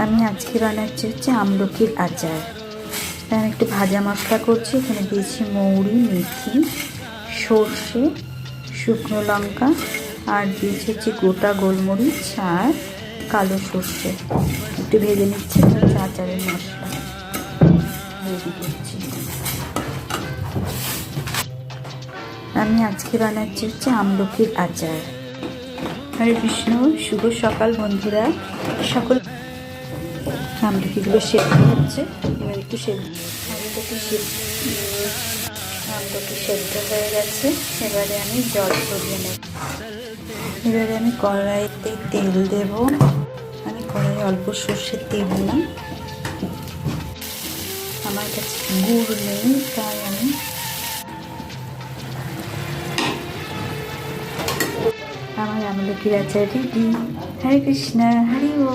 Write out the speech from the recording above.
আমি আজকে বানাচ্ছি হচ্ছে আমলকির আচার। আমি একটু ভাজা মশলা করছি। এখানে দিয়েছি মৌরি, মেথি, সর্ষে, শুকনো লঙ্কা, আর দিয়েছি হচ্ছে গোটা গোলমরিচ আর কালো সর্ষে। একটু ভেজে নিচ্ছি। আচারের মশলা রেডি করছি। আমি আজকে বানাচ্ছি হচ্ছে আমলকির আচার। হরে কৃষ্ণ, শুভ সকাল বন্ধুরা। সকল আমলকিগুলো সেদ্ধ হচ্ছে। এবার একটু আমলকি সেদ্ধ হয়ে গেছে। এবারে আমি জল ছড়িয়ে নেব। এবারে আমি কড়াইতে তেল দেব। আমি কড়াইয়ে অল্প সর্ষের তেল দিলাম। আমার কাছে গুড় নেই, তাই আমি আমার আমলকির আচার রেডি। হরে কৃষ্ণ, হরি বল।